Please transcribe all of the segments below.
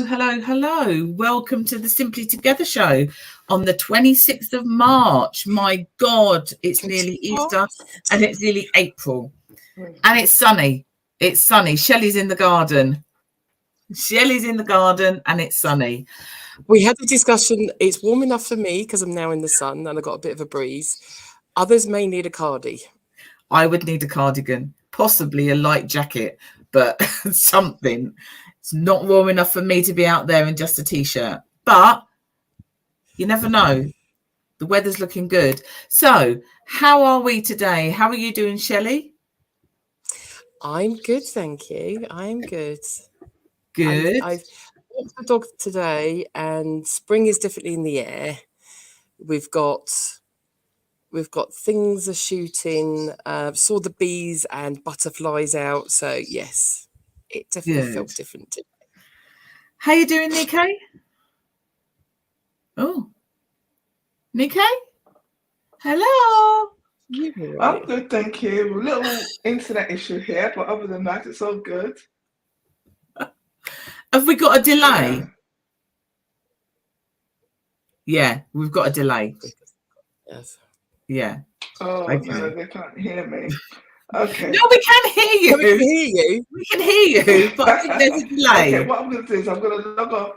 Hello. Welcome to the Simply Together show on the 26th of March. My God, it's nearly Easter and it's nearly April. And it's sunny. Shelley's in the garden. And it's sunny. We had a discussion. It's warm enough for me because I'm now in the sun and I've got a bit of a breeze. Others may need a cardi. I would need a cardigan, possibly a light jacket, but something. It's not warm enough for me to be out there in just a t-shirt, but you never know. The weather's looking good. So how are we today? How are you doing, Shelley? I'm good, thank you. I'm good. Good. I've walked the dog today and spring is definitely in the air. We've got things are shooting. Saw the bees and butterflies out. So yes, it definitely felt different today. How you doing, Nico? Oh, Nico? Hello. I'm good, thank you. A little internet issue here, but other than that, it's all good. Have we got a delay? Yeah, we've got a delay. Yes. Yeah. Oh, okay. No, they can't hear me. Okay. No, we can hear you. We can hear you. We can hear you, but I think there's a delay. Okay, what I'm going to do is I'm going to log off.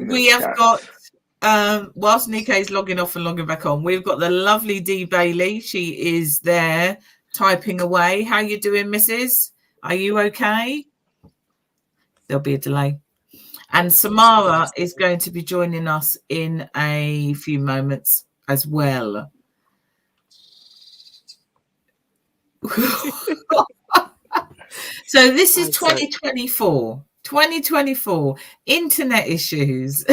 We have got, whilst Nico's logging off and logging back on, we've got the lovely Dee Bailey. She is there typing away. How you doing, Mrs.? Are you okay? There'll be a delay. And Samara is going to be joining us in a few moments as well. So this is 2024. 2024. Internet issues.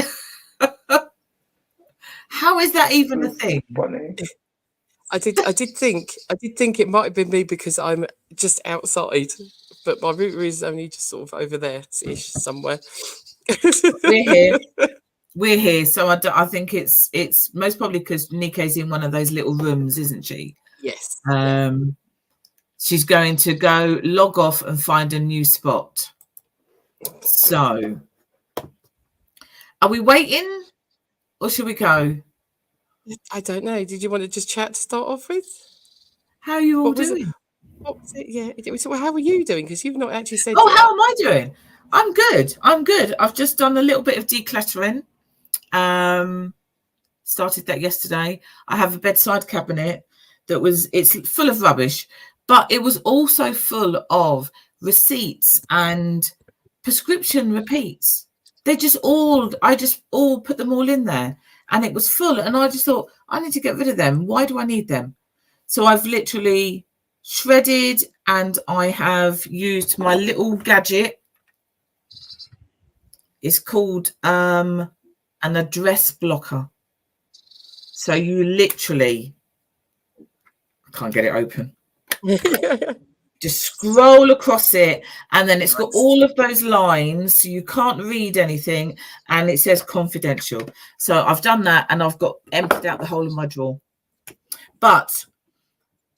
How is that even a thing? I did think it might have been me because I'm just outside, but my router is only just sort of over there ish somewhere. We're here. So I think it's most probably because Nico's in one of those little rooms, isn't she? Yes. She's going to go log off and find a new spot. So are we waiting or should we go? I don't know. Did you want to just chat to start off with? How are you all doing? What was it? Yeah. So how are you doing? Because you've not actually said. Oh, yet. How am I doing? I'm good. I've just done a little bit of decluttering. Started that yesterday. I have a bedside cabinet it's full of rubbish, but it was also full of receipts and prescription repeats. I just all put them all in there and it was full. And I just thought, I need to get rid of them. Why do I need them? So I've literally shredded and I have used my little gadget. It's called an address blocker. So you literally, I can't get it open. Just scroll across it and then it's got all of those lines so you can't read anything and it says confidential. So I've done that and I've got emptied out the whole of my drawer. But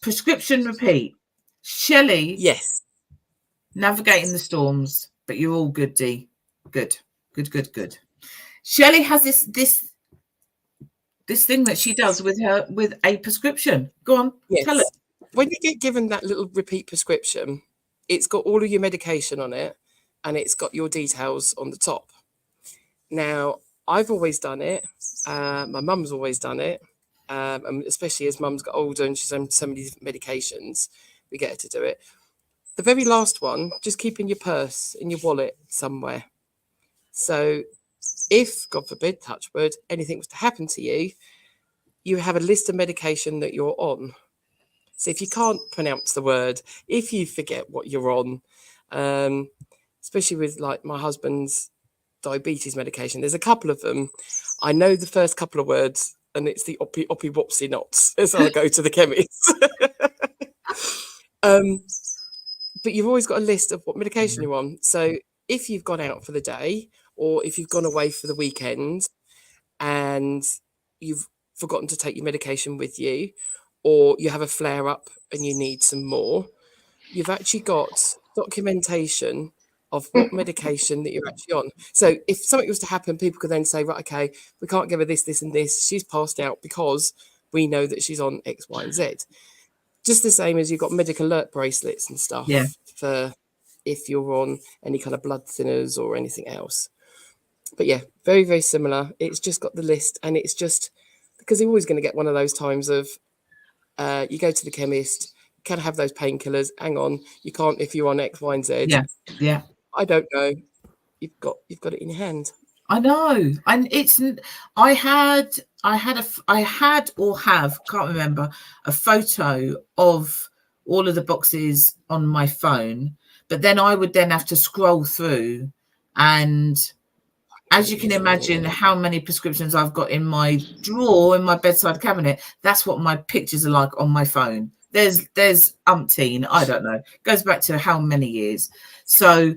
prescription repeat. Shelley. Yes. Navigating the storms, but you're all good, Dee. Good. Shelley has this thing that she does with a prescription. Go on, tell it. When you get given that little repeat prescription, it's got all of your medication on it and it's got your details on the top. Now, I've always done it. My mum's always done it. And especially as mum's got older and she's on so many medications, we get her to do it. The very last one, just keep in your purse, in your wallet somewhere. So if, God forbid, touch wood, anything was to happen to you, you have a list of medication that you're on. So if you can't pronounce the word, if you forget what you're on, especially with like my husband's diabetes medication, there's a couple of them. I know the first couple of words and it's the oppy wopsy knots as I go to the chemist. But you've always got a list of what medication you're on. So if you've gone out for the day or if you've gone away for the weekend and you've forgotten to take your medication with you, or you have a flare up and you need some more, you've actually got documentation of what medication that you're actually on. So if something was to happen, people could then say, right, okay, we can't give her this, this, and this. She's passed out because we know that she's on X, Y, and Z. Just the same as you've got medical alert bracelets and stuff for if you're on any kind of blood thinners or anything else. But yeah, very, very similar. It's just got the list, and it's just because you're always going to get one of those times of you go to the chemist, can have those painkillers. Hang on, you can't if you're on X, Y, and Z. Yeah. I don't know. You've got it in your hand. I know, and it's. I had or have, can't remember, a photo of all of the boxes on my phone, but then I would then have to scroll through, and as you can imagine, how many prescriptions I've got in my drawer in my bedside cabinet. That's what my pictures are like on my phone. There's umpteen, I don't know. Goes back to how many years. So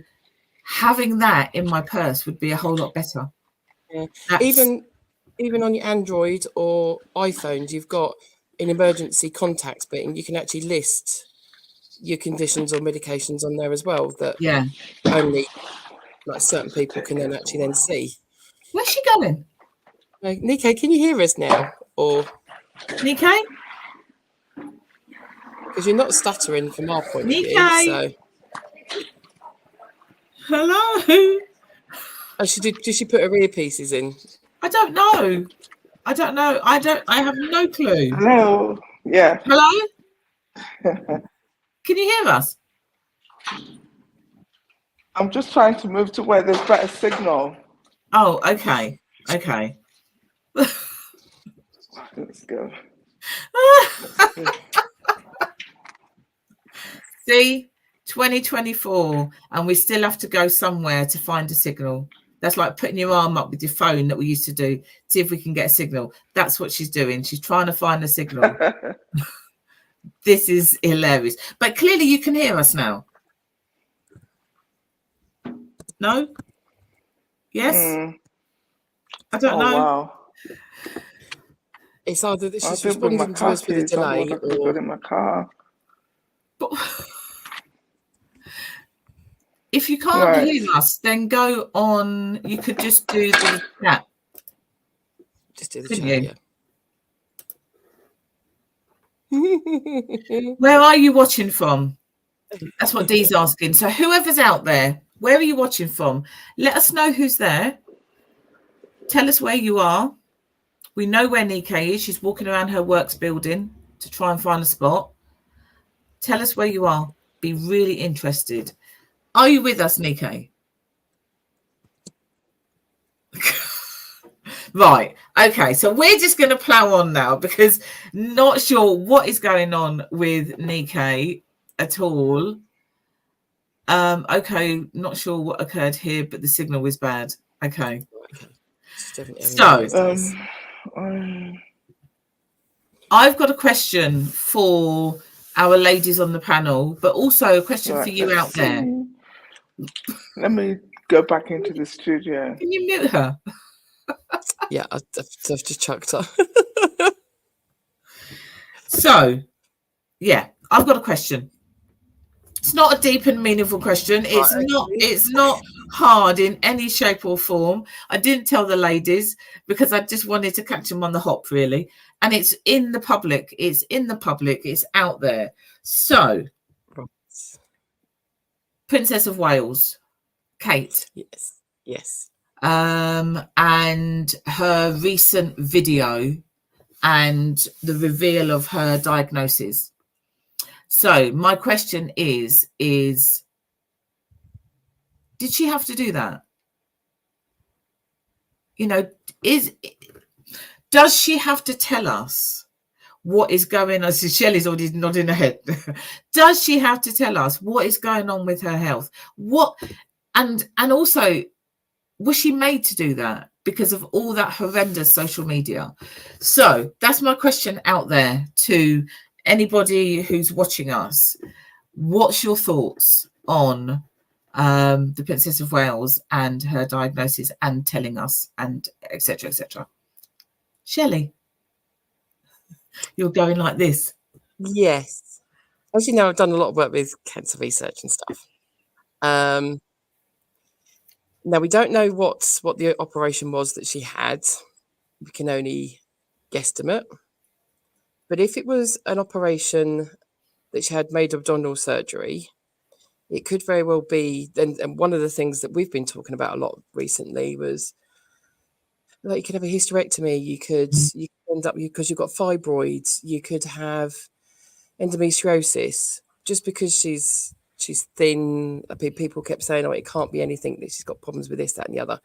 having that in my purse would be a whole lot better. Yeah. Even on your Android or iPhones, you've got an emergency contacts button. You can actually list your conditions or medications on there as well that only like certain people can then actually see. Where's she going? Nico, can you hear us now? Or Nico? Because you're not stuttering from our point of view. So hello. Oh, did she put her earpieces in? I don't know. I have no clue. Hello. Yeah. Hello? Can you hear us? I'm just trying to move to where there's better signal. Oh, okay. Let's go. See, 2024, and we still have to go somewhere to find a signal. That's like putting your arm up with your phone that we used to do, see if we can get a signal. That's what she's doing. She's trying to find a signal. This is hilarious. But clearly you can hear us now. No? Yes? I don't know. Wow. It's either that she's responding to us with a delay or in my car. But if you can't hear us, then go on. You could just do the chat. Just do the chat, yeah. Where are you watching from? That's what Dee's asking. So whoever's out there, where are you watching from? Let us know who's there. Tell us where you are. We know where Nikkei is. She's walking around her works building to try and find a spot. Tell us where you are. Be really interested. Are you with us, Nikkei? Right. Okay. So we're just going to plow on now because not sure what is going on with Nikkei at all. Okay. Not sure what occurred here, but the signal was bad. Okay. So I've got a question for our ladies on the panel, but also a question for you out there. Let me go back into the studio. Can you mute her? Yeah, I've just chucked her. So, yeah, I've got a question. It's not a deep and meaningful question. It's not hard in any shape or form. I didn't tell the ladies because I just wanted to catch them on the hop, really. And it's in the public. It's out there. So, Princess of Wales, Kate. Yes. And her recent video and the reveal of her diagnosis. So my question is did she have to do that? You know, does she have to tell us what is going on? So Shelley's already nodding her head. Does she have to tell us what is going on with her health? And also, was she made to do that because of all that horrendous social media? So that's my question out there to anybody who's watching us. What's your thoughts on the Princess of Wales and her diagnosis and telling us and etc. etc. Shelley, you're going like this. Yes. As you know, I've done a lot of work with cancer research and stuff. Now, we don't know what the operation was that she had. We can only guesstimate. But if it was an operation that she had made abdominal surgery, it could very well be. And one of the things that we've been talking about a lot recently was, like, you could have a hysterectomy. You could end up, because you've got fibroids. You could have endometriosis. Just because she's thin, people kept saying, "Oh, it can't be anything. That she's got problems with this, that, and the other."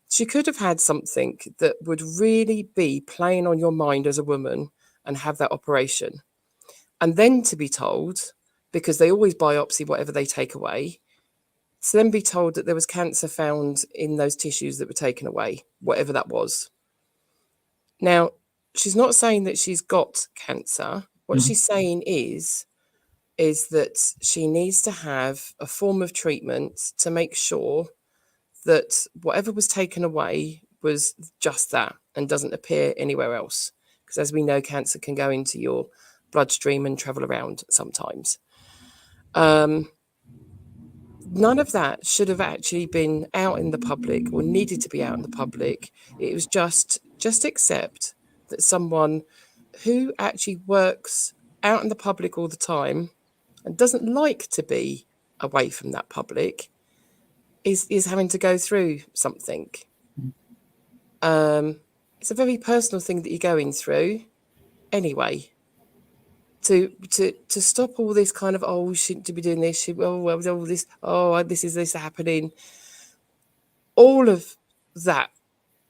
She could have had something that would really be playing on your mind as a woman and have that operation. And then to be told, because they always biopsy whatever they take away, to then be told that there was cancer found in those tissues that were taken away, whatever that was. Now, she's not saying that she's got cancer. What she's saying is that she needs to have a form of treatment to make sure that whatever was taken away was just that and doesn't appear anywhere else. Because as we know, cancer can go into your bloodstream and travel around sometimes. None of that should have actually been out in the public or needed to be out in the public. It was just accept that someone who actually works out in the public all the time and doesn't like to be away from that public is having to go through something. It's a very personal thing that you're going through anyway. To stop all this kind of, oh, we shouldn't be doing this, all this, oh, this is happening. All of that,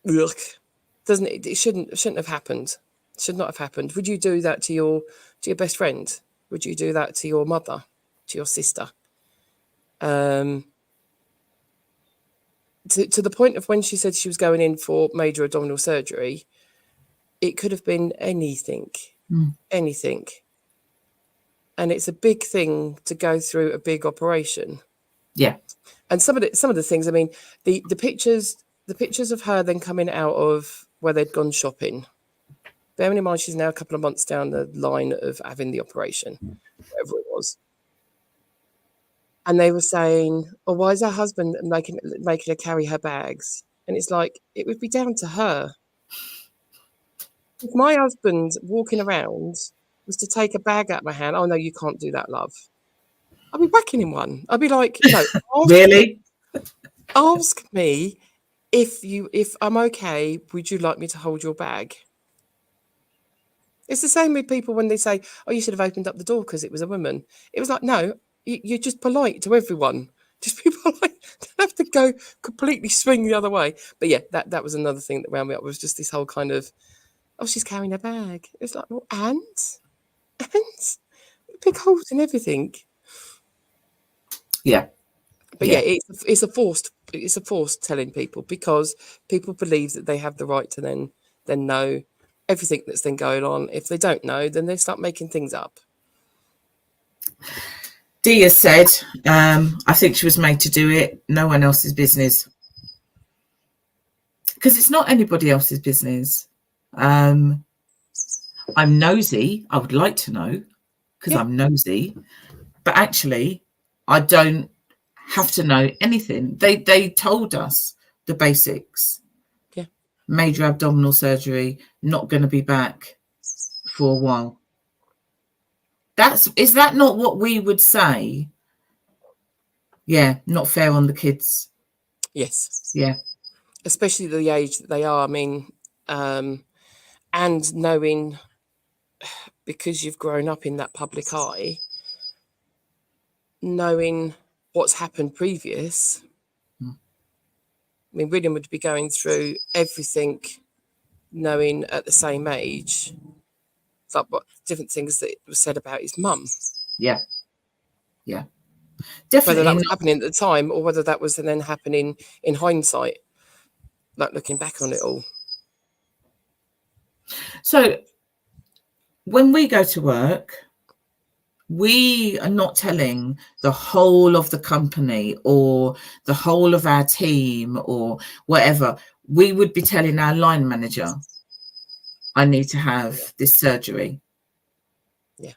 doesn't it? It shouldn't have happened. Should not have happened. Would you do that to your best friend? Would you do that to your mother, to your sister? To the point of when she said she was going in for major abdominal surgery, it could have been anything, anything. And it's a big thing to go through a big operation. Yeah. And some of the things, I mean, the pictures of her then coming out of where they'd gone shopping. Bearing in mind she's now a couple of months down the line of having the operation, whatever it was. And they were saying, "Oh, why is her husband making her carry her bags?" And it's like, it would be down to her. If my husband walking around was to take a bag out of my hand, "Oh no, you can't do that, love," I'd be whacking him one. I'd be like, "No, Really? Ask me if I'm okay. Would you like me to hold your bag?" It's the same with people when they say, "Oh, you should have opened up the door because it was a woman." It was like, no, you're just polite to everyone. Just be polite. Don't have to go completely swing the other way. But yeah, that was another thing that wound me up, was just this whole kind of, "Oh, she's carrying a bag." It's like, well, and big holes and everything. Yeah. But yeah, it's a forced telling people, because people believe that they have the right to then know everything that's then going on. If they don't know, then they start making things up. Deez said, I think she was made to do it. No one else's business. Because it's not anybody else's business. I'm nosy. I would like to know, because I'm nosy. But actually, I don't have to know anything. They told us the basics. Yeah. Major abdominal surgery, not going to be back for a while. Is that not what we would say? Yeah, not fair on the kids. Yes. Yeah. Especially the age that they are. I mean, and knowing, because you've grown up in that public eye, knowing what's happened previous. I mean, William would be going through everything, knowing at the same age, like what different things that were said about his mum. Yeah. Yeah. Definitely. Whether that was happening at the time or whether that was then happening in hindsight, like looking back on it all. So when we go to work, we are not telling the whole of the company or the whole of our team or whatever. We would be telling our line manager, I need to have this surgery. Yeah.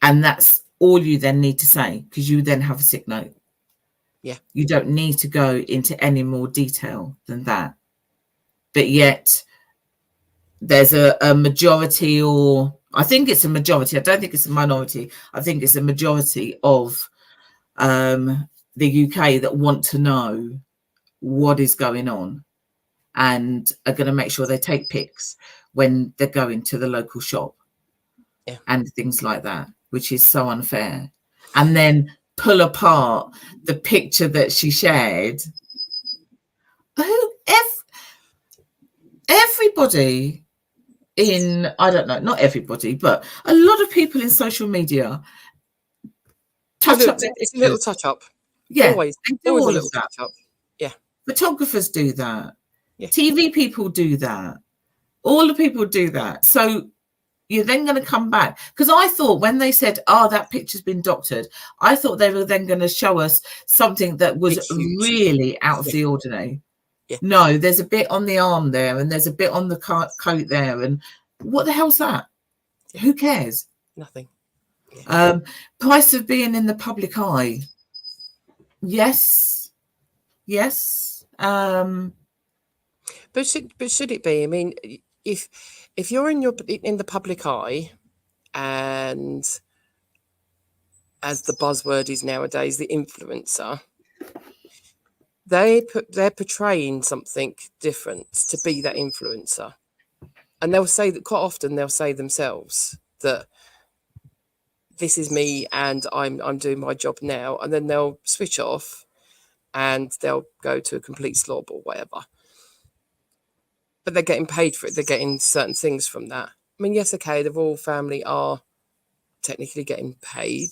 And that's all you then need to say, because you then have a sick note. Yeah. You don't need to go into any more detail than that. But yet there's a majority, or I think it's a majority. I don't think it's a minority. I think it's a majority of the UK that want to know what is going on and are going to make sure they take pics when they're going to the local shop. Yeah. And things like that, which is so unfair. And then pull apart the picture that she shared. Everybody in, I don't know, not everybody, but a lot of people in social media touch up their it's a pictures. little touch up. Yeah, always all a of little that. touch up. Yeah. Photographers do that. Yeah. TV people do that. All the people do that. So you're then going to come back, because I thought when they said, oh, that picture's been doctored, I thought they were then going to show us something that was really out of the ordinary. Yeah. No, there's a bit on the arm there, and there's a bit on the coat there, and what the hell's that? Yeah. Who cares? Nothing. Yeah. Price of being in the public eye. Yes. But should it be? I mean, if you're in the public eye, and as the buzzword is nowadays, the influencer, they're portraying something different to be that influencer, and they'll say that quite often. They'll say themselves that this is me and I'm doing my job now, and then they'll switch off and they'll go to a complete slob or whatever. But they're getting paid for it. They're getting certain things from that. I mean, yes, okay, the royal family are technically getting paid,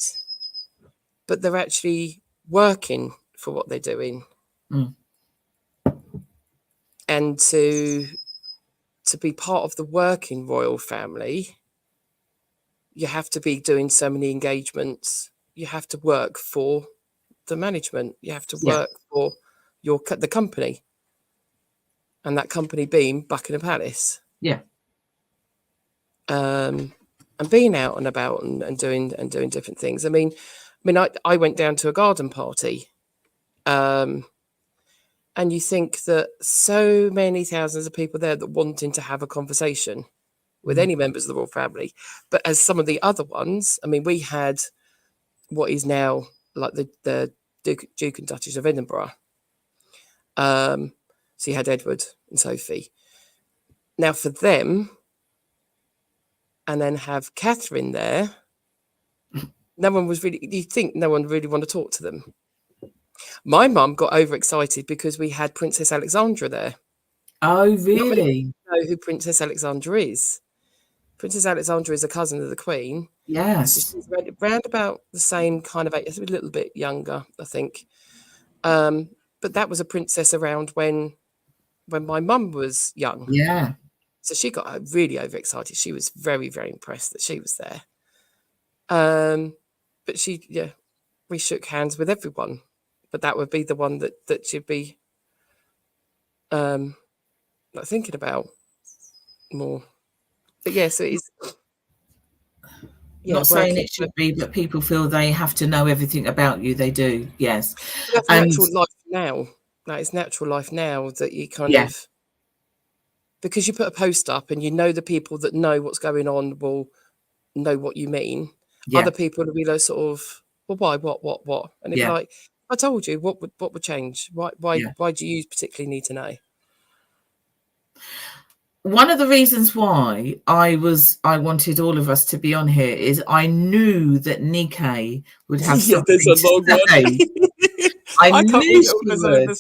but they're actually working for what they're doing. Mm. And to be part of the working royal family, you have to be doing so many engagements. You have to work for the management. You have to work for the company. And that company being Buckingham Palace. Yeah. And being out and about and doing different things. I mean, I went down to a garden party, and you think that so many thousands of people there that wanting to have a conversation with any members of the royal family, but as some of the other ones, I mean, we had what is now like the Duke and Duchess of Edinburgh. So you had Edward and Sophie. Now for them, and then have Catherine there, no one was really, you think no one really want to talk to them. My mum got overexcited because we had Princess Alexandra there. Oh, really? Know who Princess Alexandra is? Princess Alexandra is a cousin of the Queen. Yes. So she's around about the same kind of age, a little bit younger, I think. But that was a princess around when my mum was young. Yeah. So she got really overexcited. She was very, very impressed that she was there. But we shook hands with everyone. But that would be the one that she'd be not thinking about more. But yes, it is. Yeah, not saying it should be, but people feel they have to know everything about you. They do, yes. That's natural life now. That is natural life now that you kind of, because you put a post up and you know the people that know what's going on will know what you mean. Yeah. Other people will be like sort of, well, why, what? And it'd be like, I told you, what would change? Why do you particularly need to know? One of the reasons why I wanted all of us to be on here is I knew that Nikkei would have something there's a long to say. I knew she would.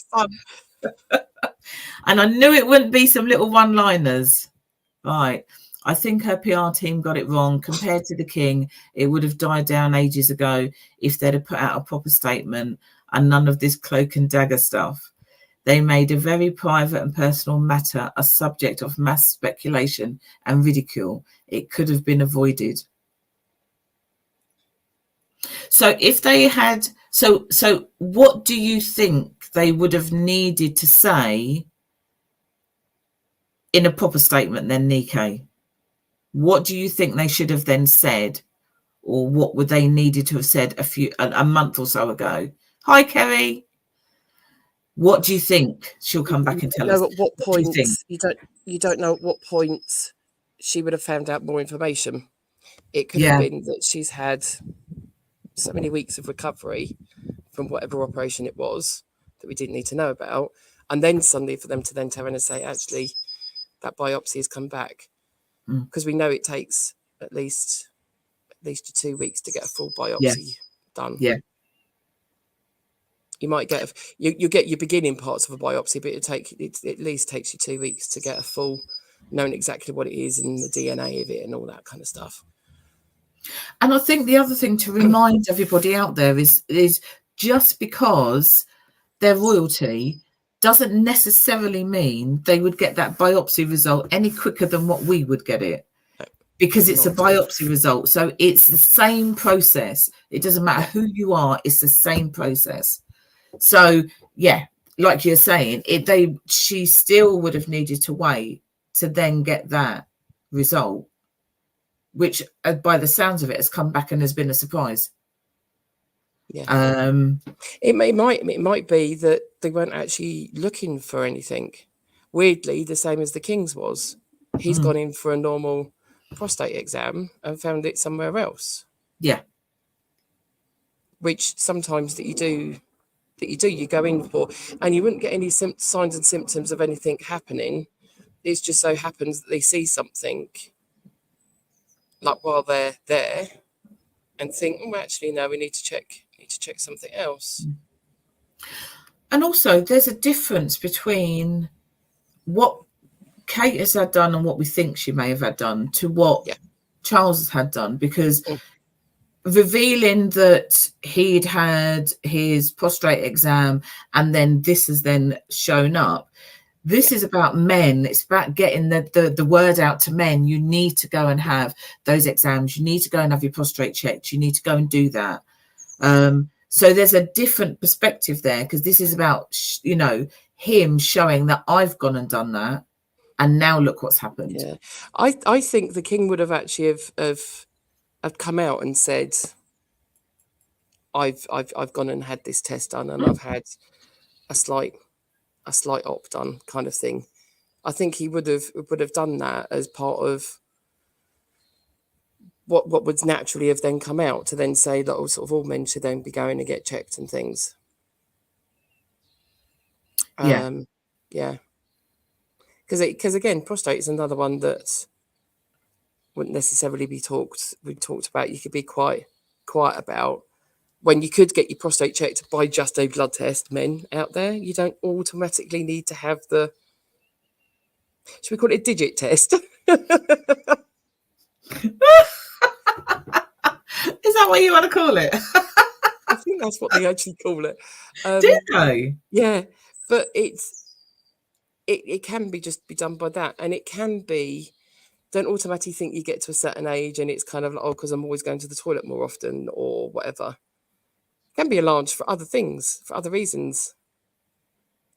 And I knew it wouldn't be some little one-liners. Right. I think her PR team got it wrong. Compared to the king, it would have died down ages ago if they'd have put out a proper statement and none of this cloak and dagger stuff. They made a very private and personal matter a subject of mass speculation and ridicule. It could have been avoided. So if they had, so what do you think they would have needed to say in a proper statement then, Nikkei? What do you think they should have then said? or what would they needed to have said a month or so ago? Hi, Kerry. What do you think? She'll come back and tell us. At what What do point you think? you don't know at what point she would have found out more information. It could Yeah. have been that she's had so many weeks of recovery from whatever operation it was that we didn't need to know about, and then suddenly for them to then turn around and say, actually, that biopsy has come back, because we know it takes at least 2 weeks to get a full biopsy done. Yeah. You might get you get your beginning parts of a biopsy, but it at least takes you 2 weeks to get a full, knowing exactly what it is and the DNA of it and all that kind of stuff. And I think the other thing to remind everybody out there is just because they're royalty doesn't necessarily mean they would get that biopsy result any quicker than what we would get it, because it's a biopsy result. So it's the same process. It doesn't matter who you are, it's the same process. So yeah, like you're saying, she still would have needed to wait to then get that result, which by the sounds of it has come back and has been a surprise. Yeah. It might be that they weren't actually looking for anything. Weirdly, the same as the King's was. He's gone in for a normal prostate exam and found it somewhere else. Yeah. Which sometimes you go in for, and you wouldn't get any signs and symptoms of anything happening. It just so happens that they see something like while they're there and think, oh, actually, no, we need to check something else. And also there's a difference between what Kate has had done and what we think she may have had done to what Charles has had done, because revealing that he'd had his prostate exam and then this has then shown up, this is about men. It's about getting the word out to men. You need to go and have those exams. You need to go and have your prostate checked. You need to go and do that. So there's a different perspective there, because this is about, him showing that I've gone and done that, and now look what's happened. Yeah, I think the King would have actually have come out and said, I've gone and had this test done, and I've had a slight op done, kind of thing. I think he would have done that as part of what would naturally have then come out, to then say that all men should then be going to get checked and things. Yeah. Because again, prostate is another one that wouldn't necessarily be talked about. You could be quite quiet about, when you could get your prostate checked by just a blood test. Men out there, you don't automatically need to have the, should we call it a digit test? Is that what you want to call it? I think that's what they actually call it. Do they? Yeah, but it can be just be done by that, and it can be, don't automatically think you get to a certain age and it's kind of like, oh, because I'm always going to the toilet more often or whatever. It can be enlarged for other things, for other reasons.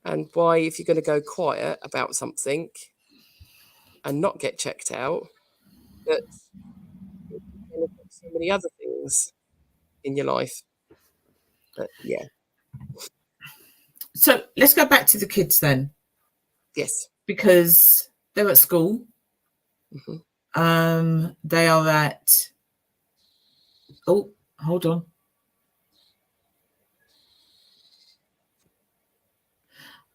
And why, if you're going to go quiet about something and not get checked out, that it can affect so many other things in your life. But yeah. So let's go back to the kids then. Yes. Because they're at school. They are at, oh, hold on.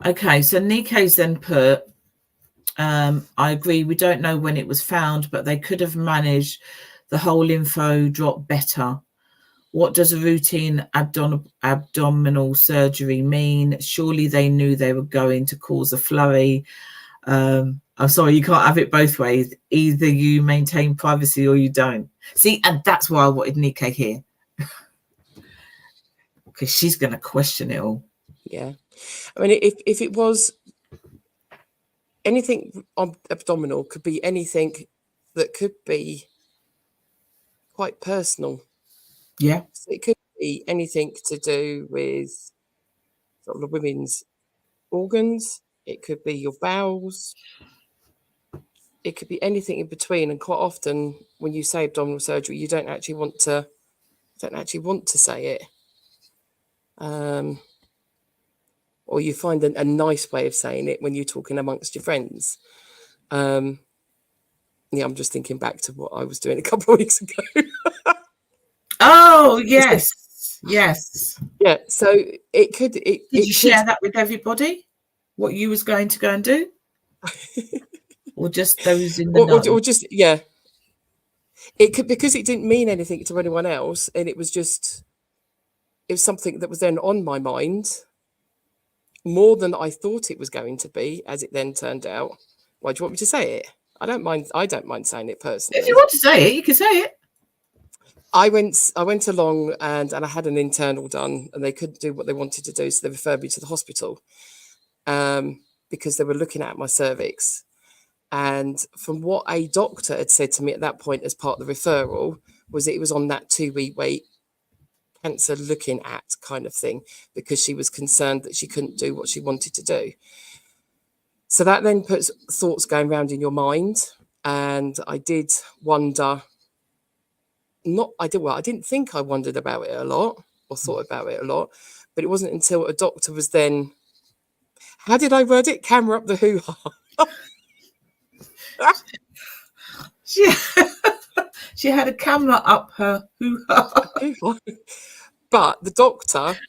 Okay, so Nico's then put, I agree, we don't know when it was found, but they could have managed the whole info drop better. What does a routine abdominal surgery mean? Surely they knew they were going to cause a flurry. I'm sorry, you can't have it both ways. Either you maintain privacy or you don't. See, and that's why I wanted Nico here. Because she's going to question it all. Yeah. I mean, if it was anything abdominal, could be anything that could be quite personal. Yeah. So it could be anything to do with sort of women's organs. It could be your bowels. It could be anything in between. And quite often when you say abdominal surgery, you don't actually want to say it. Or you find a nice way of saying it when you're talking amongst your friends. I'm just thinking back to what I was doing a couple of weeks ago. Oh, yes. Yes. Yeah. So it could... Did you share that with everybody? What you was going to go and do? Or just those in the know? Or just, yeah. It could, because it didn't mean anything to anyone else, and it was something that was then on my mind more than I thought it was going to be, as it then turned out. Why do you want me to say it? I don't mind saying it personally. If you want to say it, you can say it. I went along and I had an internal done, and they couldn't do what they wanted to do, so they referred me to the hospital because they were looking at my cervix. And from what a doctor had said to me at that point as part of the referral was it was on that 2-week wait, cancer looking at kind of thing, because she was concerned that she couldn't do what she wanted to do. So that then puts thoughts going around in your mind. And I did wonder, I didn't think I wondered about it a lot or thought about it a lot, but it wasn't until a doctor was then, how did I word it? Camera up the hoo-ha. She had a camera up her hoo-ha. But the doctor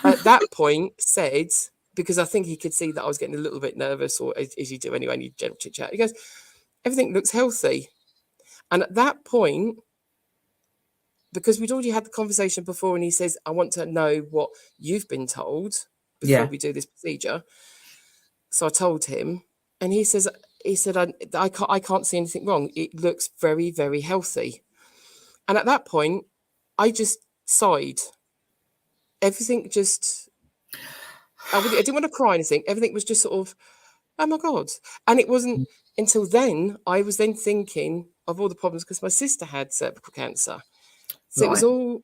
at that point said, because I think he could see that I was getting a little bit nervous, or as you do anyway, and you general chit chat, he goes, everything looks healthy. And at that point, because we'd already had the conversation before, and he says, I want to know what you've been told before we do this procedure. So I told him, and he said, I can't see anything wrong. It looks very, very healthy. And at that point, I just sighed. Everything just, I didn't want to cry or anything. Everything was just sort of, oh my God. And it wasn't until then, I was then thinking of all the problems, because my sister had cervical cancer. So it was all,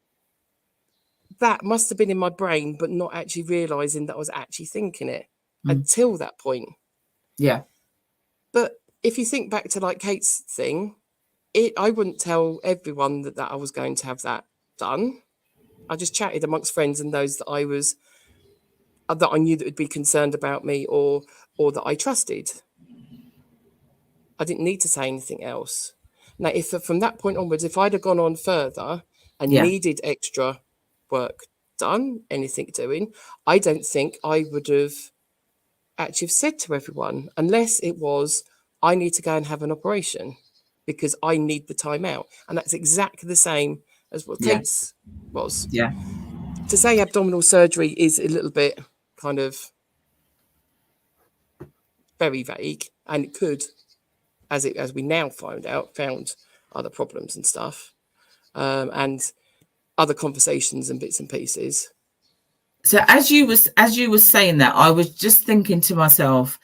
that must have been in my brain, but not actually realising that I was actually thinking it until that point. Yeah. But if you think back to like Kate's thing, I wouldn't tell everyone that I was going to have that done. I just chatted amongst friends and those that I knew that would be concerned about me or that I trusted. I didn't need to say anything else. Now, if from that point onwards, if I'd have gone on further and needed extra work done, anything doing, I don't think I would have actually said to everyone, unless it was, I need to go and have an operation because I need the time out. And that's exactly the same as what Kate's was. Yeah. To say abdominal surgery is a little bit kind of very vague, and it could, as we now found other problems and stuff, and other conversations and bits and pieces. So as you were saying that, I was just thinking to myself,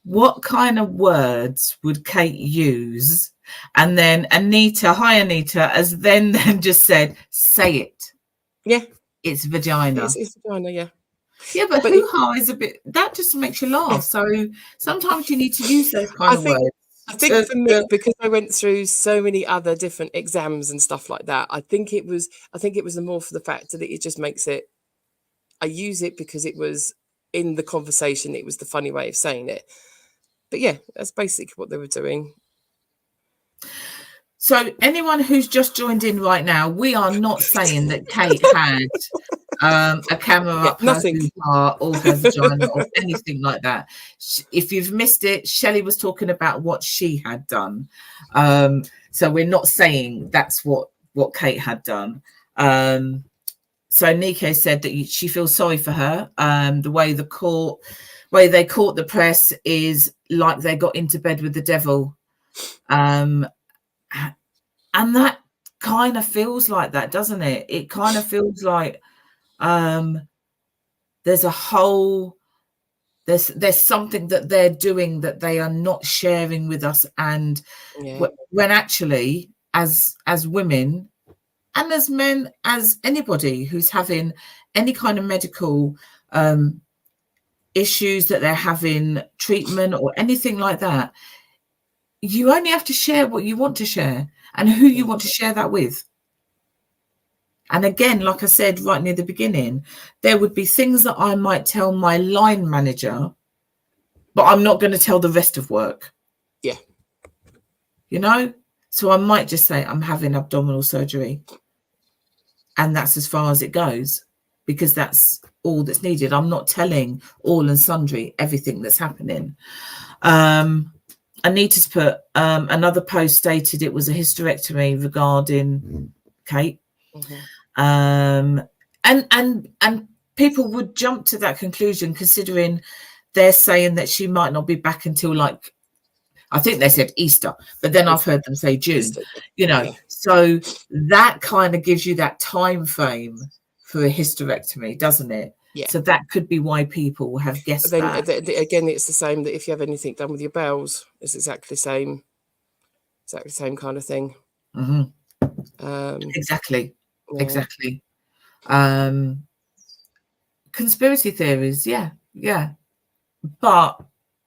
what kind of words would Kate use? And then Anita has then just said, say it. Yeah. It's vagina. It's vagina, yeah. Yeah, but hoo-ha is a bit, that just makes you laugh. So sometimes you need to use those kind of words. I think for me, because I went through so many other different exams and stuff like that, I think it was the more for the fact that it just makes it, I use it because it was in the conversation, it was the funny way of saying it. But yeah, that's basically what they were doing. So anyone who's just joined in right now, we are not saying that Kate had a camera up her hoo-ha or her vagina or anything like that. If you've missed it, Shelley was talking about what she had done. So we're not saying that's what Kate had done. So Nico said that she feels sorry for her. The way they caught the press is like they got into bed with the devil. And that kind of feels like that, doesn't it? It kind of feels like there's something that they're doing that they are not sharing with us. And when actually, as women and as men, as anybody who's having any kind of medical issues that they're having, treatment or anything like that, you only have to share what you want to share and who you want to share that with. And again, like I said right near the beginning, there would be things that I might tell my line manager, but I'm not going to tell the rest of work. Yeah. You know? So I might just say I'm having abdominal surgery. And that's as far as it goes, because that's all that's needed. I'm not telling all and sundry everything that's happening. Anita's put another post stated it was a hysterectomy regarding Kate. And people would jump to that conclusion considering they're saying that she might not be back until, like, I think they said Easter, but then I've heard them say June. Easter. You know, so that kind of gives you that time frame for a hysterectomy, doesn't it? Yeah. So that could be why people have guessed Then that. again, it's the same that if you have anything done with your bowels, it's exactly the same kind of thing. Exactly. Yeah. Exactly. Conspiracy theories, yeah. But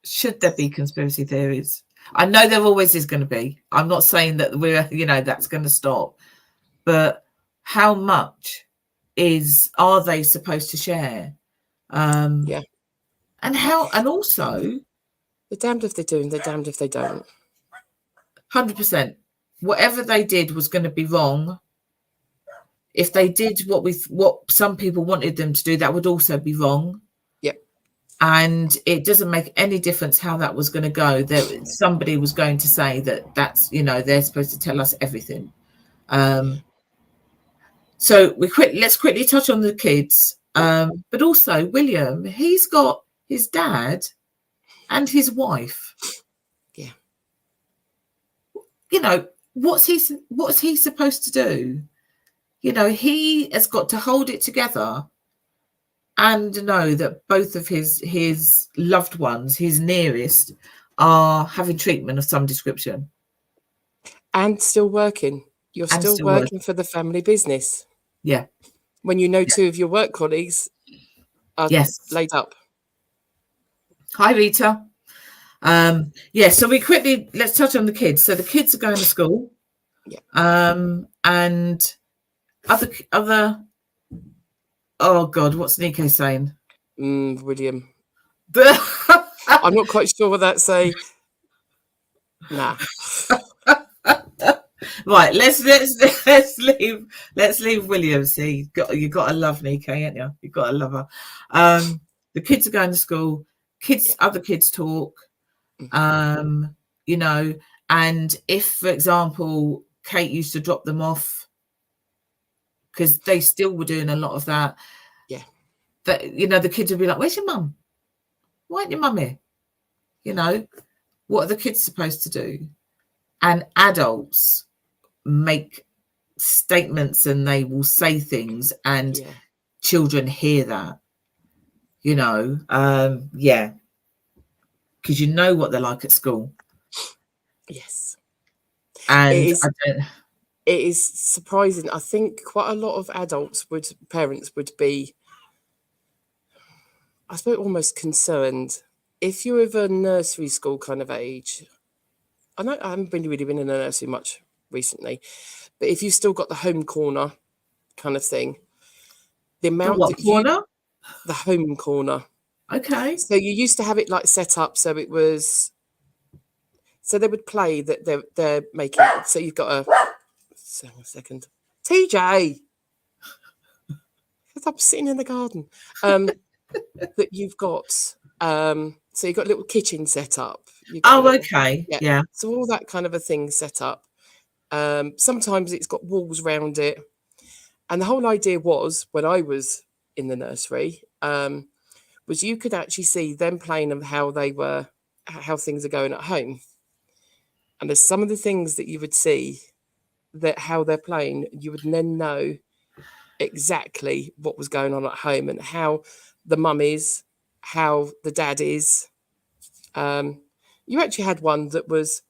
should there be conspiracy theories? I know there always is going to be. I'm not saying that we're, that's going to stop. But how much are they supposed to share? Yeah. And also, they're damned if they do and they're damned if they don't. 100%. Whatever they did was going to be wrong. If they did what some people wanted them to do, that would also be wrong. Yep. And it doesn't make any difference how that was going to go. Somebody was going to say that's, they're supposed to tell us everything. So let's quickly touch on the kids. But also William, he's got his dad and his wife. Yeah. What's he supposed to do? He has got to hold it together and know that both of his loved ones, his nearest, are having treatment of some description. And still working. You're still working for the family business. Yeah. When two of your work colleagues are laid up. Hi, Rita. So let's touch on the kids. So the kids are going to school. Yeah. And other oh God, what's Nico saying? William. I'm not quite sure what that's a. Nah. Right, let's leave William. See, you got to love Nico, ain't you? You got to love her. The kids are going to school. Other kids talk. And if, for example, Kate used to drop them off because they still were doing a lot of that. Yeah. That the kids would be like, "Where's your mum? Why ain't your mum here?" What are the kids supposed to do? And adults make statements and they will say things, and children hear that. Because you know what they're like at school. Yes. And it is surprising. I think quite a lot of parents would be, I suppose, almost concerned if you're of a nursery school kind of age. I know I haven't really been in a nursery much recently, but if you've still got the home corner kind of thing, the amount the home corner. Okay. So you used to have it like set up so it was. So they would play that they're making. So you've got a second, TJ. I'm sitting in the garden. That you've got. So you've got a little kitchen set up. Okay. Yeah. So all that kind of a thing set up. Sometimes it's got walls around it, and the whole idea was when I was in the nursery, was you could actually see them playing of how things are going at home. And there's some of the things that you would see that how they're playing, you would then know exactly what was going on at home and how the mum is, how the dad is. You actually had one that was,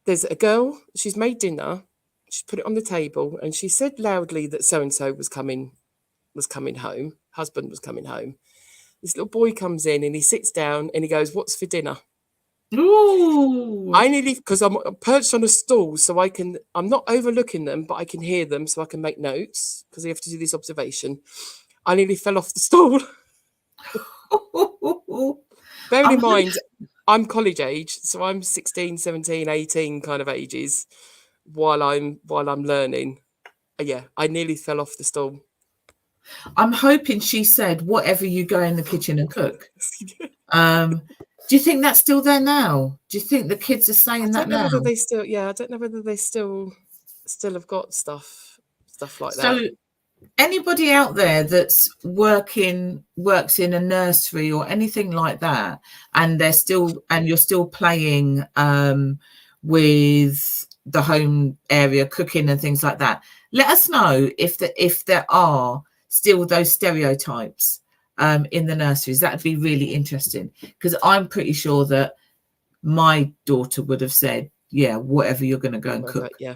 there's a girl, she's made dinner, she's put it on the table, and she said loudly that so-and-so was coming home, husband was coming home. This little boy comes in and he sits down and he goes, "What's for dinner?" Ooh. I nearly, because I'm perched on a stool, so I'm not overlooking them, but I can hear them, so I can make notes, because you have to do this observation. I nearly fell off the stool. Bearing in mind, I'm college age, so I'm 16, 17, 18 kind of ages while I'm learning. Yeah, I nearly fell off the stool. I'm hoping she said, whatever you go in the kitchen and cook. Do you think that's still there now? Do you think the kids are saying that now? I don't know whether they still have got stuff like that. So anybody out there that's works in a nursery or anything like that, and you're still playing with the home area, cooking and things like that, let us know if there are still those stereotypes in the nurseries. That'd be really interesting, because I'm pretty sure that my daughter would have said, yeah, whatever you're going to go and cook. Yeah.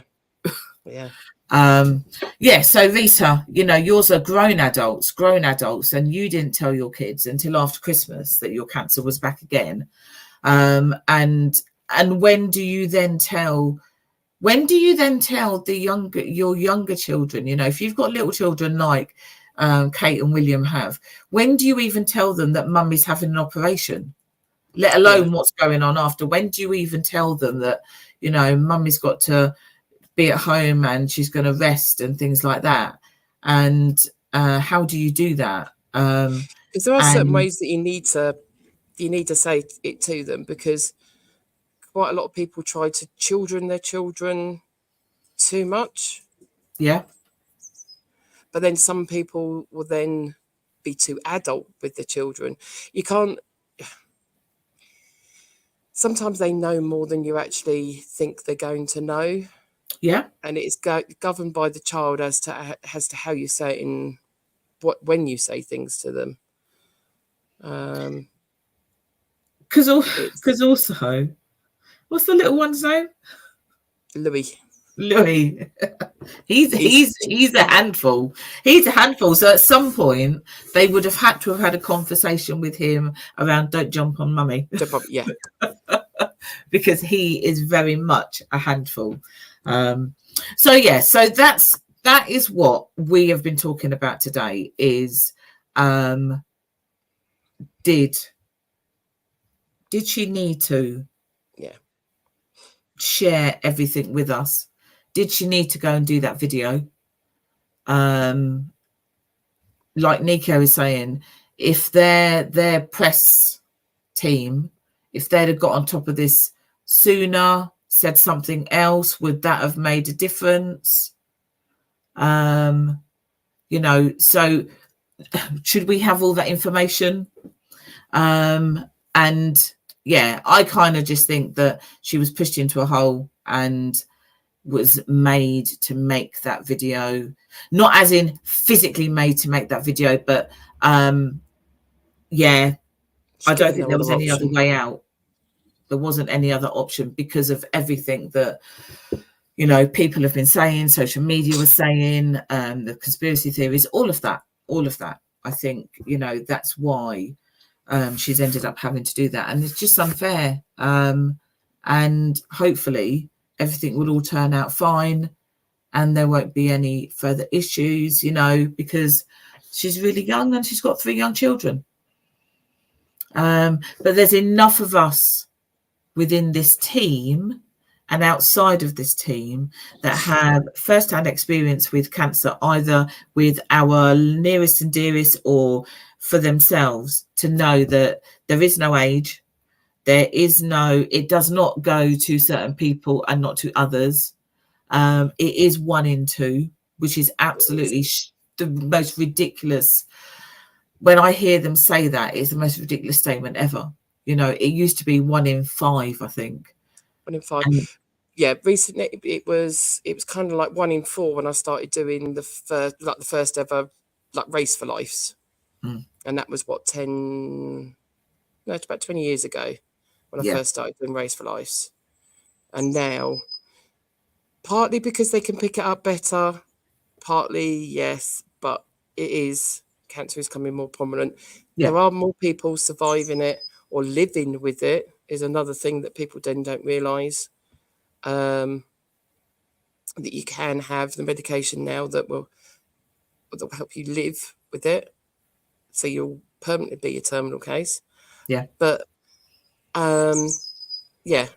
So Rita, yours are grown adults, and you didn't tell your kids until after Christmas that your cancer was back again. And when do you then tell your younger children, if you've got little children like Kate and William have, when do you even tell them that mummy's having an operation, let alone what's going on after? When do you even tell them that, mummy's got to be at home and she's going to rest and things like that? And how do you do that? Because there are certain ways that you need to say it to them, because quite a lot of people try to children their children too much. Yeah. But then some people will then be too adult with the children. You can't. Sometimes they know more than you actually think they're going to know. Yeah. And it's governed by the child as to how you say it and when you say things to them. Because also, what's the little one's name? Louis. He's a handful. So at some point they would have had to have had a conversation with him around don't jump on mummy. Yeah. Because he is very much a handful. So that is what we have been talking about today, is did she need to share everything with us? Did she need to go and do that video? Like Nico is saying, if their press team, if they'd have got on top of this sooner, said something else, would that have made a difference? So should we have all that information? I kind of just think that she was pushed into a hole and was made to make that video, not as in physically made to make that video, but I don't think there was any other way out. There wasn't any other option because of everything that people have been saying, social media was saying, the conspiracy theories, all of that. I think that's why she's ended up having to do that, and it's just unfair. And hopefully everything will all turn out fine and there won't be any further issues, because she's really young and she's got 3 young children. But there's enough of us within this team and outside of this team that have first-hand experience with cancer, either with our nearest and dearest or for themselves, to know that there is no age. It does not go to certain people and not to others. It is 1 in 2, which is absolutely the most ridiculous. When I hear them say that, it's the most ridiculous statement ever. It used to be 1 in 5, I think. 1 in 5. Recently it was kind of like 1 in 4 when I started doing the first ever Race for Lives. And that was it's about 20 years ago when I first started doing Race for Lives. And now, partly because they can pick it up better, partly yes, but cancer is becoming more prominent. There are more people surviving it or living with it is another thing that people then don't realise. That you can have the medication now that will help you live with it, so you'll permanently be a terminal case. Yeah. But yeah,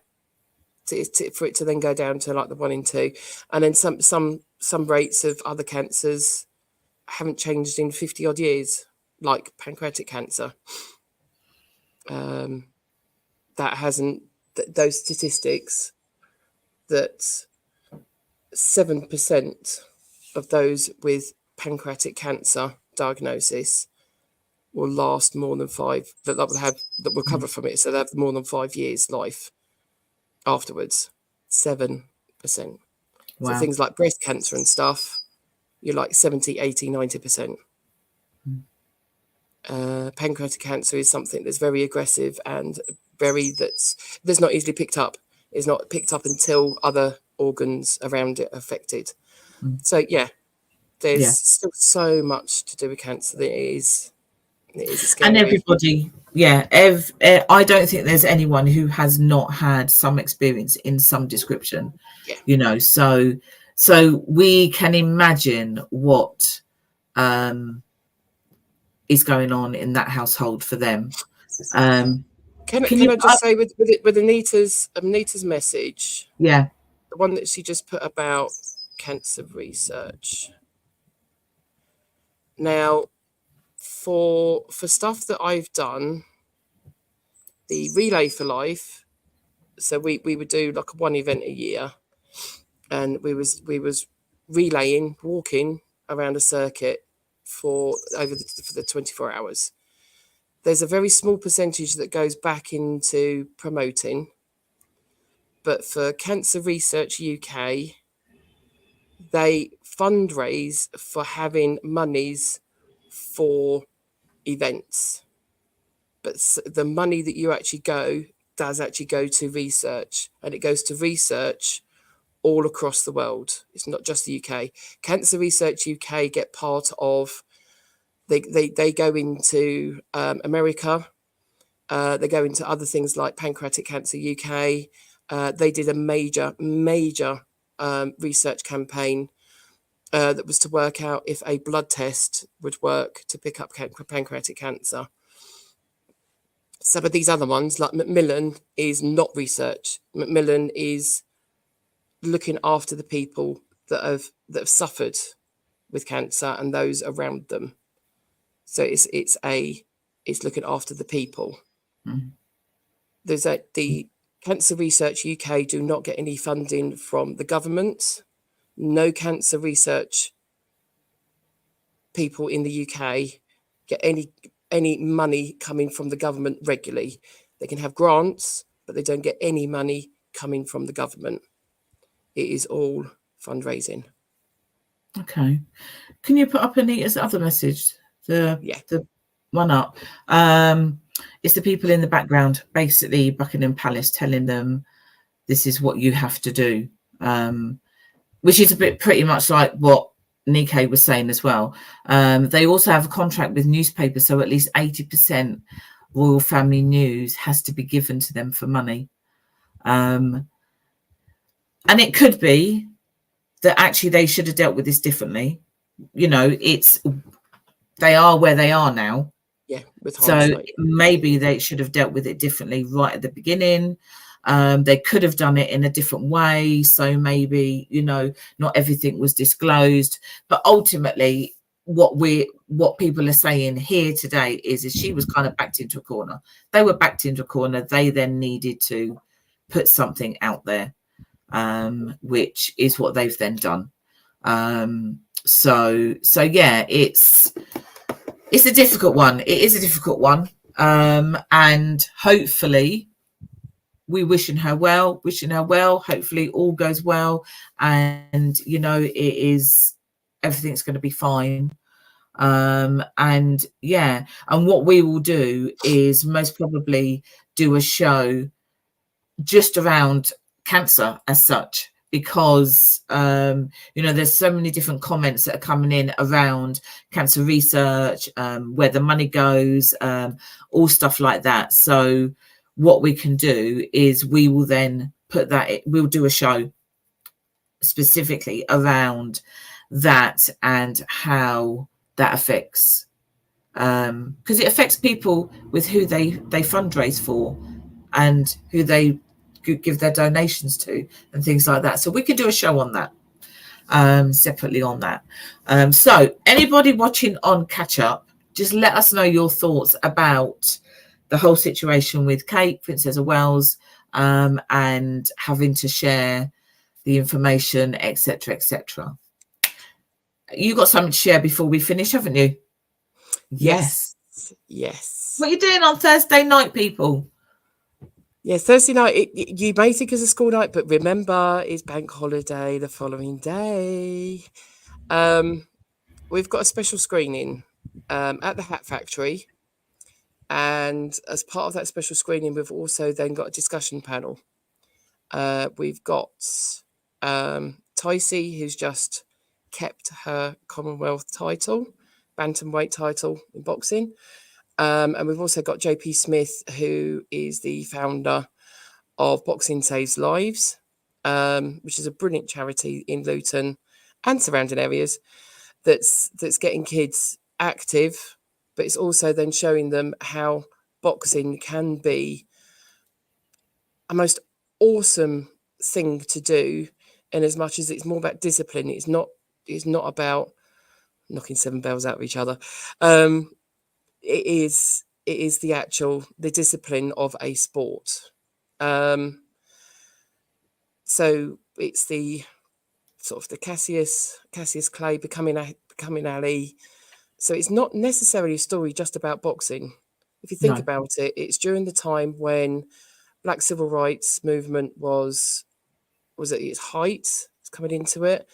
for it to then go down to like the 1 in 2, and then some rates of other cancers haven't changed in 50 odd years, like pancreatic cancer. That hasn't, those statistics that 7% of those with pancreatic cancer diagnosis will last more than 5, that will recover from it, so they have more than 5 years life afterwards. 7%. So Wow. things like breast cancer and stuff, you're like 70, 80, 90%. Pancreatic cancer is something that's very aggressive and that's not easily picked up. It's not picked up until other organs around it are affected. So yeah, there's still so much to do with cancer that it is scary. And everybody, I don't think there's anyone who has not had some experience in some description. You know, so we can imagine what is going on in that household for them. Can I just say with Anita's message, the one that she just put about cancer research. Now, for stuff that I've done, the Relay for Life, so we would do like one event a year, and we was walking around a circuit for the 24 hours. There's a very small percentage that goes back into promoting, but for Cancer Research UK, they fundraise for having monies for events, but the money that you actually does actually go to research, and it goes to research all across the world. It's not just the UK. Cancer Research UK get part of, they go into America, they go into other things like Pancreatic Cancer UK. They did a major research campaign that was to work out if a blood test would work to pick up pancreatic cancer. Some of these other ones, like Macmillan, is not research. Macmillan is looking after the people that have suffered with cancer and those around them. So it's looking after the people. There's the Cancer Research UK do not get any funding from the government. No cancer research people in the UK get any money coming from the government regularly. They can have grants, but they don't get any money coming from the government. It is all fundraising. Okay. Can you put up Anita's other message? The one up. It's the people in the background, basically Buckingham Palace, telling them this is what you have to do, which is a bit pretty much like what Nikkei was saying as well. They also have a contract with newspapers, so at least 80% royal family news has to be given to them for money. And it could be that actually they should have dealt with this differently. You know, they are where they are now. Yeah, with hindsight. So maybe they should have dealt with it differently right at the beginning. They could have done it in a different way. So maybe, you know, not everything was disclosed. But ultimately, what people are saying here today is she was kind of backed into a corner. They were backed into a corner. They then needed to put something out there, which is what they've then done. So yeah, it's a difficult one. It is a difficult one. And hopefully we wishing her well. Hopefully all goes well. And, you know, everything's going to be fine. And yeah, and what we will do is most probably do a show just around cancer as such, because you know, there's so many different comments that are coming in around cancer research, where the money goes, all stuff like that. So what we can do is we will then we'll do a show specifically around that and how that affects, because it affects people with who they fundraise for and who they give their donations to and things like that. So we can do a show on that, separately on that. So anybody watching on catch up, just let us know your thoughts about the whole situation with Kate, Princess of Wales, and having to share the information, etc., etc. You got something to share before we finish, haven't you? Yes. What are you doing on Thursday night, people? Yes, Thursday night, you may think it's a school night, but remember, it's bank holiday the following day. We've got a special screening at the Hat Factory. And as part of that special screening, we've also then got a discussion panel. We've got Ticey, who's just kept her Commonwealth title, bantamweight title in boxing. And we've also got JP Smith, who is the founder of Boxing Saves Lives, which is a brilliant charity in Luton and surrounding areas that's getting kids active, but it's also then showing them how boxing can be a most awesome thing to do, in as much as it's more about discipline. It's not about knocking 7 bells out of each other. It is the discipline of a sport. So it's the sort of the Cassius Clay becoming Ali. So it's not necessarily a story just about boxing. If you think about it, it's during the time when Black civil rights movement was at its height. It's coming into it.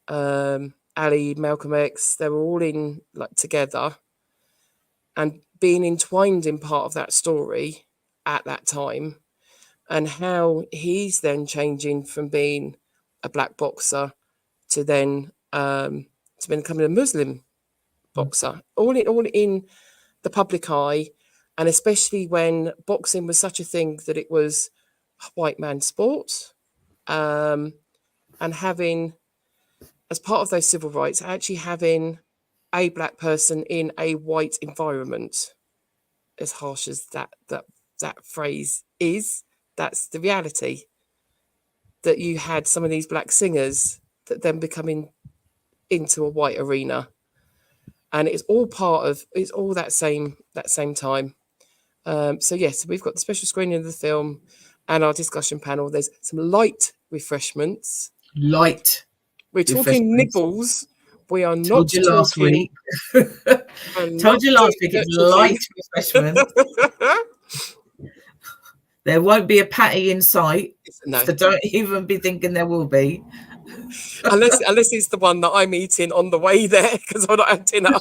Ali, Malcolm X, they were all in together and being entwined in part of that story at that time, and how he's then changing from being a black boxer to then becoming a Muslim boxer, all in the public eye, and especially when boxing was such a thing that it was a white man's sport, and having, as part of those civil rights, actually having a black person in a white environment, as harsh as that phrase is, that's the reality. That you had some of these black singers that then becoming into a white arena, and it's all that same time. So yes, we've got the special screening of the film and our discussion panel. There's some light refreshments. We're talking nibbles. We are not Told you last week. Told you last week it's light refreshment. There won't be a patty in sight. No. So don't even be thinking there will be. unless it's the one that I'm eating on the way there, because I'm not at dinner.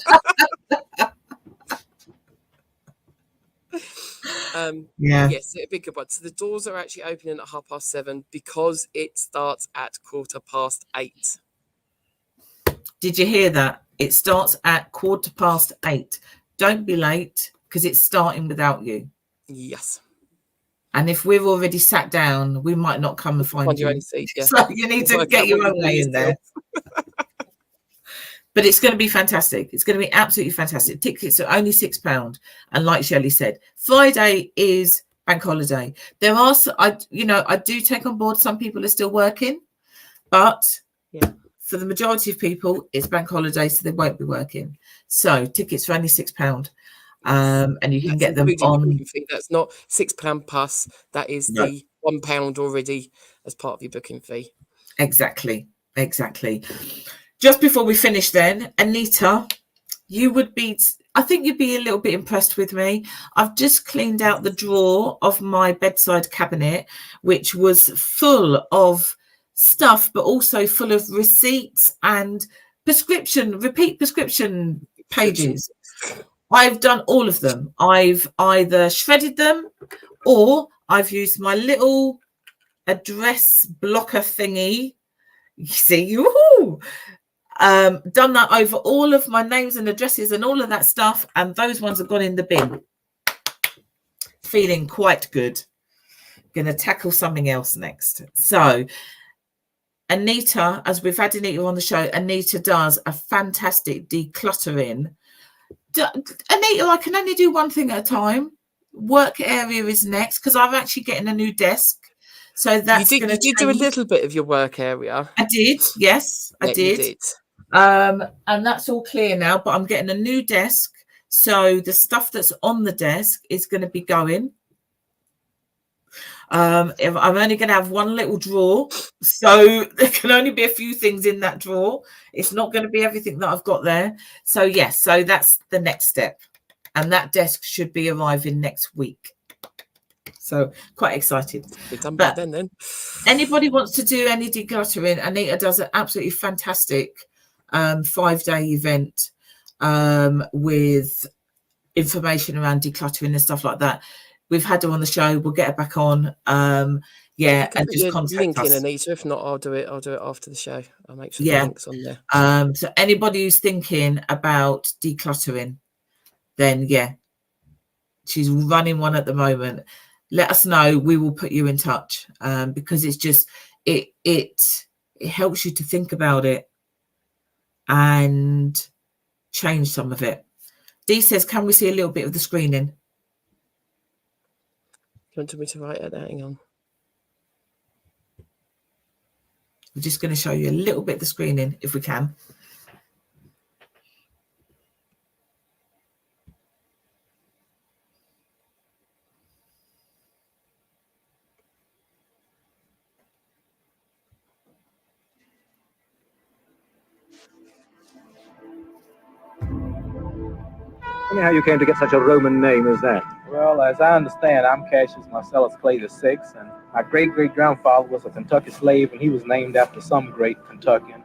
Yes, it'd be a good one. So the doors are actually opening at 7:30 because it starts at 8:15. Did you hear that? It starts at 8:15. Don't be late, because it's starting without you. Yes. And if we've already sat down, we might not come and find you. Seat, yeah. So you need to get your own way in there. But it's going to be fantastic. It's going to be absolutely fantastic. Tickets are only £6. And like Shelley said, Friday is bank holiday. There are, I do take on board some people are still working, but for the majority of people, it's bank holiday, so they won't be working. So tickets are only £6. And you can get them on. That's not £6 plus. That is the £1 already as part of your booking fee. Exactly. Just before we finish then, Anita, I think you'd be a little bit impressed with me. I've just cleaned out the drawer of my bedside cabinet, which was full of stuff, but also full of receipts and repeat prescription pages. I've done all of them. I've either shredded them or I've used my little address blocker thingy. You see, done that over all of my names and addresses and all of that stuff, and those ones have gone in the bin. Feeling quite good. going to tackle something else next. So Anita, as we've had Anita on the show, Anita does a fantastic decluttering. Anita, I can only do one thing at a time. Work area is next, because I'm actually getting a new desk. So that's going to You did do a little bit of your work area. I did, yes, I did. You did. And that's all clear now, but I'm getting a new desk. So the stuff that's on the desk is going to be going. I'm only going to have one little drawer, so there can only be a few things in that drawer. It's not going to be everything that I've got there. So yes, so that's the next step, and that desk should be arriving next week. So quite excited. Be done by then. Anybody wants to do any decluttering, Anita does an absolutely fantastic 5-day event with information around decluttering and stuff like that. We've had her on the show. We'll get her back on. And just contact link us. In, Anita. If not, I'll do it after the show. I'll make sure the link's on there. So anybody who's thinking about decluttering, then she's running one at the moment. Let us know. We will put you in touch, because it's just it helps you to think about it and change some of it. Dee says, can we see a little bit of the screening? You want me to write it there? Hang on. We're just going to show you a little bit of the screening if we can. Tell me how you came to get such a Roman name as that. Well, as I understand, I'm Cassius Marcellus Clay VI, and my great-great-grandfather was a Kentucky slave, and he was named after some great Kentuckian.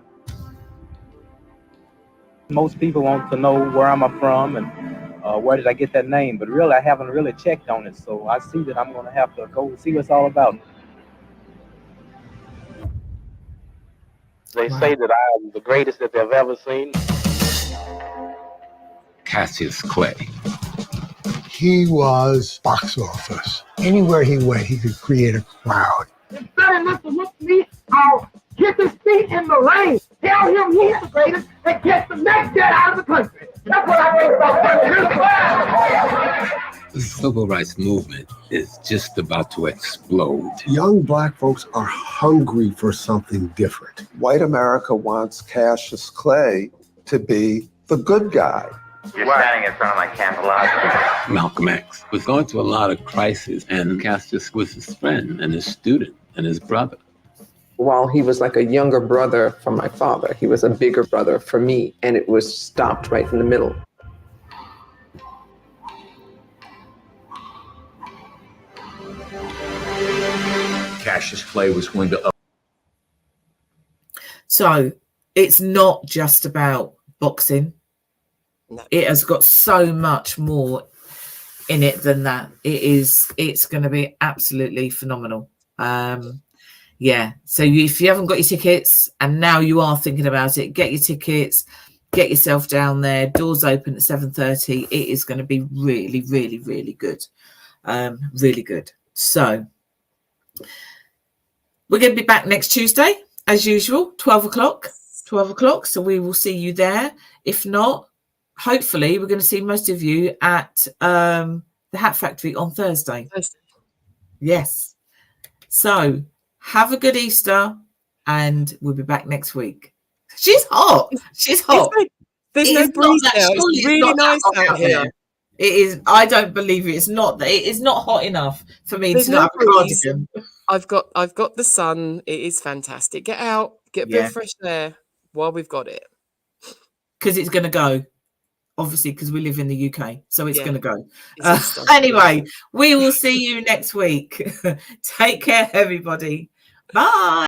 Most people want to know where I'm from and where did I get that name, but really I haven't really checked on it, so I see that I'm going to have to go see what it's all about. They say that I am the greatest that they've ever seen. Cassius Clay. He was box office. Anywhere he went, he could create a crowd. Instead of look me, I'll kick his feet in the rain. Tell him he's the greatest and get the next jet out of the country. That's what I think about. The civil rights movement is just about to explode. Young black folks are hungry for something different. White America wants Cassius Clay to be the good guy. You're standing in front of my candelabra. Malcolm X was going through a lot of crises, and Cassius was his friend and his student and his brother. While he was like a younger brother for my father, he was a bigger brother for me, and it was stopped right in the middle. Cassius Clay was going to... So it's not just about boxing. No. It has got so much more in it than that. It's going to be absolutely phenomenal. So if you haven't got your tickets and now you are thinking about it, get your tickets, get yourself down there. Doors open at 7:30. It is going to be really, really, really good. Really good. So we're going to be back next Tuesday as usual, 12 o'clock. So we will see you there. If not, hopefully we're going to see most of you at the Hat Factory on Thursday. Yes. So have a good Easter, and we'll be back next week. She's hot. There's no breeze now. It's really nice out here. It is. I don't believe it. It's not. It is not hot enough for me to not have a cardigan. I've got the sun. It is fantastic. Get out, get a bit of fresh air while we've got it. Because it's going to go. Obviously, because we live in the UK, so it's going to go. Anyway, we will see you next week. Take care, everybody. Bye.